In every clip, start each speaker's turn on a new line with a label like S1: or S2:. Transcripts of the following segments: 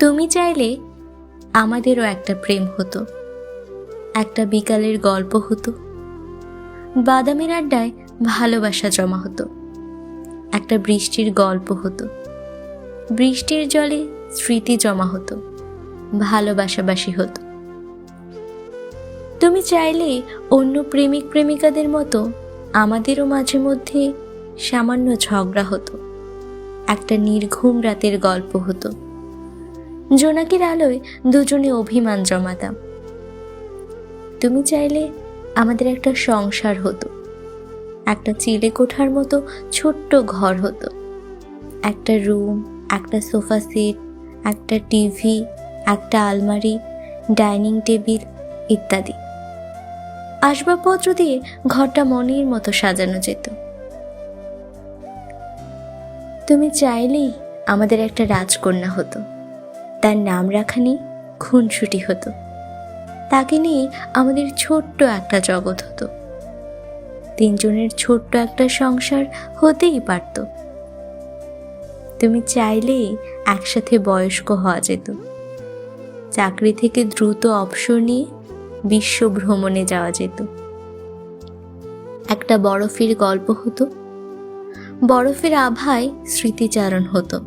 S1: তুমি চাইলে আমাদেরও একটা প্রেম হতো, একটা বিকালের গল্প হতো, বাদামের আড্ডায় ভালোবাসা জমা হতো, একটা বৃষ্টির গল্প হতো, বৃষ্টির জলে স্মৃতি জমা হতো, ভালোবাসাবাসি হতো। তুমি চাইলে অন্য প্রেমিক প্রেমিকাদের মতো আমাদেরও মাঝে মধ্যে সামান্য ঝগড়া হতো, একটা নির্ঘুম রাতের গল্প হতো, জোনাকির আলোয় দুজনে অভিমান জমাতাম। তুমি চাইলে আমাদের একটা সংসার হতো, একটা চিলে কোঠার মতো ছোট্ট ঘর হতো, একটা রুম, একটা সোফা সেট, একটা টিভি, একটা আলমারি, ডাইনিং টেবিল ইত্যাদি আসবাবপত্র দিয়ে ঘরটা মনের মতো সাজানো যেত। তুমি চাইলেই আমাদের একটা রাজকন্যা হতো, তার নাম রাখা নিয়ে খুনসুটি হতো, তাকে নিয়ে আমাদের ছোট্ট একটা জগৎ হতো, তিনজনের ছোট্ট একটা সংসার হতেই পারত। তুমি চাইলেই একসাথে বয়স্ক হওয়া যেত, চাকরি থেকে দ্রুত অবসর নিয়ে বিশ্ব ভ্রমণে যাওয়া যেত, একটা বরফের গল্প হতো, বরফের আভায় স্মৃতিচারণ হতো,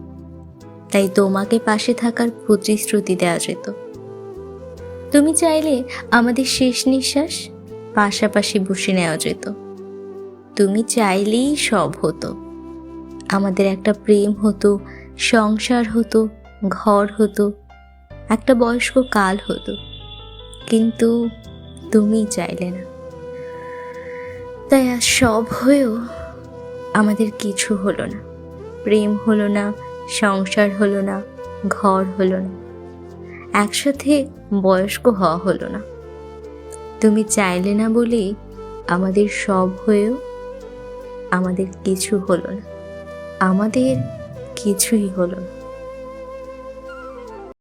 S1: তাই তোমাকে পাশে থাকার প্রতিশ্রুতি দেওয়া যেত। তুমি চাইলে আমাদের শেষ নিঃশ্বাস পাশাপাশি বসে নেওয়া যেত। তুমি চাইলেই সব হতো, আমাদের একটা প্রেম হতো, সংসার হতো, ঘর হতো, একটা বয়স্ক কাল হতো, কিন্তু তুমি চাইলে না। তাই আজ সব হয়েও আমাদের কিছু হলো না, প্রেম হলো না, সংসার হলো না, ঘর হলো না, একসাথে বয়স্ক হওয়া হলো না। তুমি চাইলে না বলেই আমাদের সব হয়েও আমাদের কিছু হলো না, আমাদের কিছুই হলো না।